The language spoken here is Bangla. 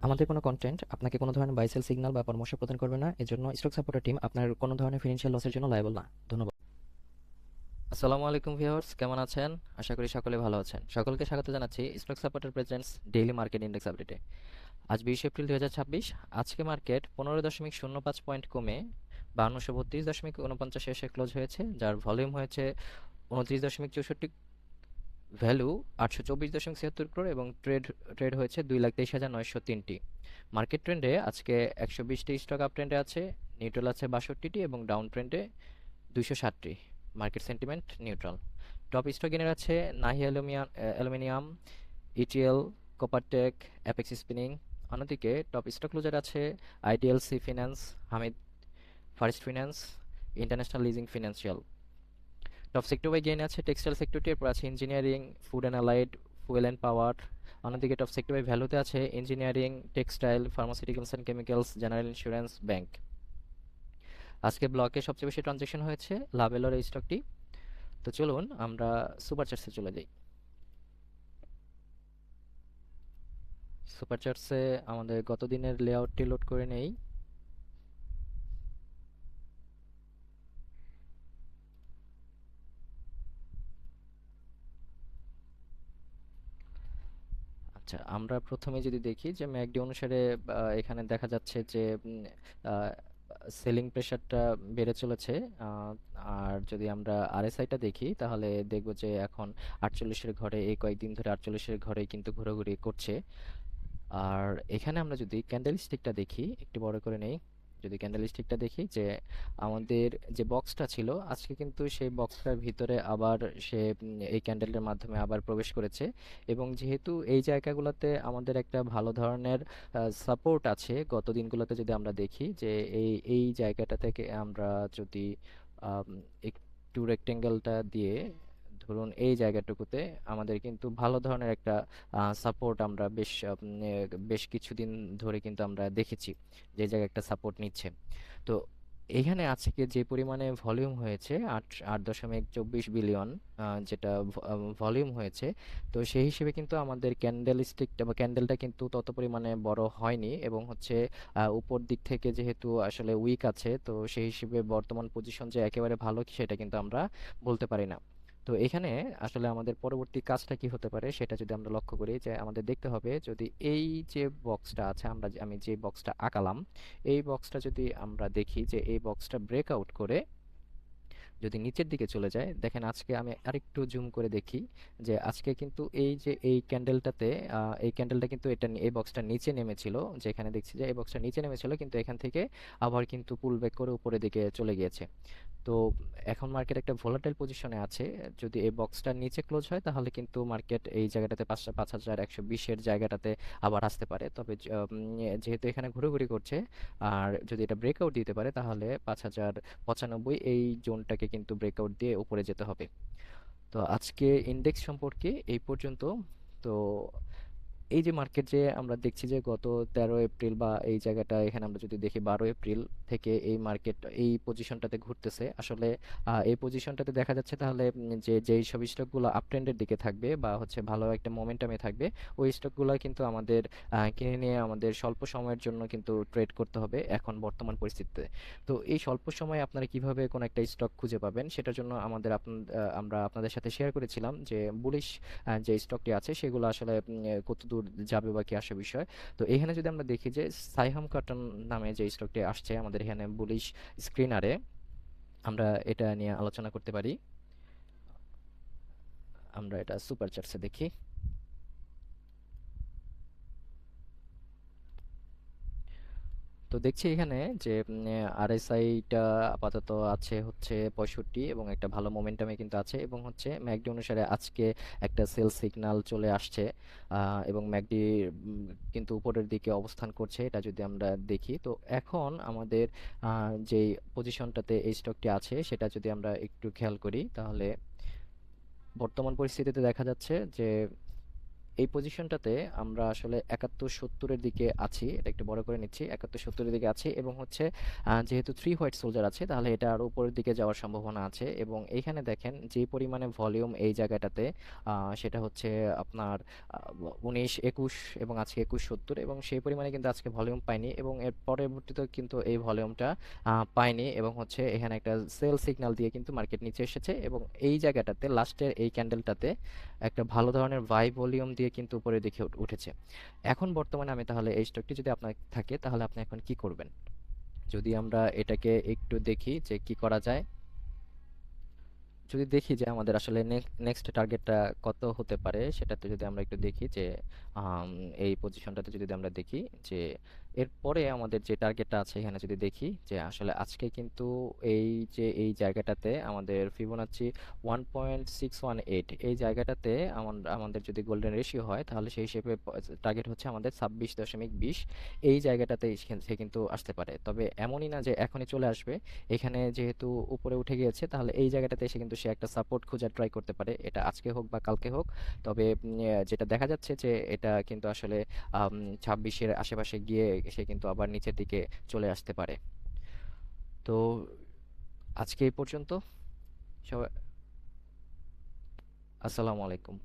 আমাদের কোনো কন্টেন্ট আপনাকে কোনো ধরনের বাই সেল সিগন্যাল বা পরামর্শ প্রদান করবে না। এজন্য স্টক সাপোর্টার টিম আপনার কোনো ধরনের ফিনান্সিয়াল লসের জন্য লায়াবল না। ধন্যবাদ। আসসালামু আলাইকুম ভিউয়ার্স, কেমন আছেন? আশা করি সকলে ভালো আছেন। সকলকে স্বাগত জানাচ্ছি stock supporter presents daily market index আপডেটে। আজ 20 এপ্রিল 2026। আজকে মার্কেট 15.05 পয়েন্ট কমে 5232.49 এসে ক্লোজ হয়েছে, যার ভলিউম হয়েছে 29.64, ভ্যালু 824.76 crore এবং ট্রেড ট্রেড হয়েছে 2,23,903টি। মার্কেট ট্রেন্ডে আজকে 120টি স্টক আপ ট্রেন্ডে আছে, নিউট্রাল আছে 62টি এবং ডাউন ট্রেন্ডে 260টি। Market sentiment neutral. Top stock gainer আছে Nahee Aluminium, ETL, Coppertech, Apex Spinning. অন্যদিকে টপ স্টক লুজার আছে IDLC Finance, Hamid First Finance, International Leasing Financial. Top sector by gain আছে টেক্সটাইল সেক্টরটি, এরপর আছে engineering, food and allied, fuel and power. অন্যদিকে টপ সেক্টর বাই ভ্যালুতে আছে engineering, textile, pharmaceuticals and chemicals, general insurance, bank. আজকে ব্লকে সবচেয়ে বেশি ট্রানজ্যাকশন হয়েছে লাভেলোর এই স্টকটি। তো চলুন আমরা সুপার চার্টসে চলে যাই। সুপার চার্টসে আমাদের গত দিনের লেআউটটি লোড করে নেই। আচ্ছা, আমরা প্রথমে যদি দেখি যে ম্যাকডি অনুসারে এখানে দেখা যাচ্ছে যে সেলিং প্রেশারটা বেড়ে চলেছে। আহ, আর যদি আমরা আরএসআইটা দেখি তাহলে দেখব যে এখন 48-এর ঘরে, এই কয়েকদিন ধরে 48-এর ঘরে কিন্তু ঘোরাঘুরি করছে। আর এখানে আমরা যদি ক্যান্ডেল স্টিকটা দেখি, একটু বড় করে নেই, যদি ক্যান্ডেল স্টিকটা দেখি যে আমাদের যে বক্সটা ছিল আজকে কিন্তু সেই বক্সটার ভিতরে আবার সে এই ক্যান্ডেলের মাধ্যমে আবার প্রবেশ করেছে। এবং যেহেতু এই জায়গাগুলোতে আমাদের একটা ভালো ধরনের সাপোর্ট আছে, গত দিনগুলোতে যদি আমরা দেখি যে এই এই জায়গাটা থেকে আমরা যদি আম, একটু রেক্টেঙ্গেলটা দিয়ে ধরুন এই জায়গাটুকুতে আমাদের কিন্তু ভালো ধরনের একটা সাপোর্ট আমরা বেশ কিছুদিন ধরে কিন্তু আমরা দেখেছি যে জায়গায় একটা সাপোর্ট নিচ্ছে। তো এখানে আজকে যে পরিমাণে ভলিউম হয়েছে 8.24 বিলিয়ন, যেটা ভলিউম হয়েছে, তো সেই হিসেবে কিন্তু আমাদের ক্যান্ডেল স্টিকটা বা ক্যান্ডেলটা কিন্তু তত পরিমাণে বড় হয়নি এবং হচ্ছে উপর দিক থেকে যেহেতু আসলে উইক আছে, তো সেই হিসেবে বর্তমান পজিশন যে একেবারে ভালো সেটা কিন্তু আমরা বলতে পারি না। তো এখানে আসলে আমাদের পরবর্তী কাজটা কি হতে পারে সেটা যদি আমরা লক্ষ্য করি, যে আমাদের দেখতে হবে যদি এই যে বক্সটা আছে, আমি যে বক্সটা আঁকালাম, এই বক্সটা যদি আমরা দেখি যে এই বক্সটা ব্রেকআউট করে যদি নিচের দিকে চলে যায়, দেখেন আজকে আমি আরেকটু জুম করে দেখি যে আজকে কিন্তু এই যে এই ক্যান্ডেলটাতে এই ক্যান্ডেলটা কিন্তু এই বক্সটা নিচে নেমেছিল, যেখানে দেখছি যে এই বক্সটা নিচে নেমেছিল কিন্তু এখান থেকে আবার কিন্তু পুল ব্যাক করে উপরের দিকে চলে গিয়েছে। তো এখন মার্কেট একটা ভোলাটাইল পজিশনে আছে। যদি এই বক্সটা নিচে ক্লোজ হয় তাহলে কিন্তু মার্কেট এই জায়গাটাতে 5,120-এর জায়গাটাতে আবার আসতে পারে, তবে যেহেতু এখানে ঘুরোঘুরি করছে, আর যদি এটা ব্রেকআউট দিতে পারে তাহলে 5,095 এই জোনটাকে কিন্তু ব্রেকআউট দিয়ে উপরে যেতে হবে। তো আজকে ইন্ডেক্স সম্পর্কে এই পর্যন্ত। তো এই যে মার্কেট যে আমরা দেখছি যে গত 13 এপ্রিল বা এই জায়গাটা, এখানে আমরা যদি দেখি 12 এপ্রিল থেকে এই মার্কেট এই পজিশনটাতে ঘুরতেছে আসলে। এই পজিশনটাতে দেখা যাচ্ছে তাহলে যে যেই সব স্টকগুলো আপ ট্রেন্ডের দিকে থাকবে বা হচ্ছে ভালো একটা মোমেন্টামে থাকবে, ওই স্টকগুলো কিন্তু আমাদের কিনে নিয়ে আমাদের স্বল্প সময়ের জন্য কিন্তু ট্রেড করতে হবে এখন বর্তমান পরিস্থিতিতে। তো এই স্বল্প সময়ে আপনারা কিভাবে কোন একটা স্টক খুঁজে পাবেন সেটার জন্য আমরা আপনাদের সাথে শেয়ার করেছিলাম যে বুলিশ যে স্টকটি আছে সেগুলো আসলে কতদূর যাবে বা কি আসে বিষয়। তো এখানে যদি আমরা দেখি যে সাইহাম কটন নামে যে স্টকটি আসছে আমাদের এখানে বুলিশ স্ক্রিনারে, আমরা এটা নিয়ে আলোচনা করতে পারি। আমরা এটা সুপার চার্টসে দেখি। তো দেখছি এখানে যে আরএসআইটা আপাতত আছে হচ্ছে 65 এবং একটা ভালো মোমেন্টামে কিন্তু আছে, এবং হচ্ছে ম্যাকডি অনুসারে আজকে একটা সেল সিগন্যাল চলে আসছে। এবং ম্যাকডি কিন্তু উপরের দিকে অবস্থান করছে, এটা যদি আমরা দেখি। তো এখন আমাদের যেই পজিশনটাতে এই স্টকটি আছে সেটা যদি আমরা একটু খেয়াল করি তাহলে বর্তমান পরিস্থিতিতে দেখা যাচ্ছে যে এই পজিশনটাতে আমরা আসলে 71-70-এর দিকে আছি, এটা একটু বড় করে নিচ্ছি, 71-70-এর দিকে আছি এবং হচ্ছে যেহেতু 3 হোয়াইট সোলজার আছে তাহলে এটা আরো উপরের দিকে যাওয়ার সম্ভাবনা আছে। এবং এইখানে দেখেন যে পরিমাণে ভলিউম এই জায়গাটাতে, সেটা হচ্ছে আপনার 19-21 এবং আজকে 21-70, এবং সেই পরিমাণে কিন্তু আজকে ভলিউম পাইনি এবং এর পরবর্তীতে কিন্তু এই ভলিউমটা পাইনি এবং হচ্ছে এখানে একটা সেল সিগন্যাল দিয়ে কিন্তু মার্কেট নিচে এসেছে এবং এই জায়গাটাতে লাস্টের এই ক্যান্ডেলটাতে একটা ভালো ধরনের বাই ভলিউম দিয়ে কিন্তু উপরের দিকে উঠেছে। এখন বর্তমানে আমি তাহলে এই স্টকটি যদি আপনার থাকে তাহলে আপনি এখন কি করবেন? যদি আমরা এটাকে একটু দেখি যে কি করা যায়, যদি দেখি যে আমাদের আসলে নেক্সট টার্গেটটা কত হতে পারে, সেটাতে যদি আমরা একটু দেখি যে আম, এই পজিশনটাতে যদি আমরা দেখি যে এরপরে আমাদের যে টার্গেটটা আছে এখানে যদি দেখি যে আসলে আজকে কিন্তু এই যে এই জায়গাটাতে আমাদের ফিবোনাচ্চি 1.618, এই জায়গাটাতে আমাদের যদি গোল্ডেন রেশিও হয় তাহলে সেই হিসেবে টার্গেট হচ্ছে আমাদের 26.20, এই জায়গাটাতে সে কিন্তু আসতে পারে। তবে এমনই না যে এখনই চলে আসবে, এখানে যেহেতু উপরে উঠে গিয়েছে তাহলে এই জায়গাটাতে এসে কিন্তু সে একটা সাপোর্ট খোঁজার ট্রাই করতে পারে, এটা আজকে হোক বা কালকে হোক। তবে যেটা দেখা যাচ্ছে যে এটা কিন্তু আসলে 26-এর আশেপাশে গিয়ে সে কিন্তু আবার নিচের দিকে চলে আসতে পারে। তো আজকে এই পর্যন্ত। সবাই আসসালামু আলাইকুম।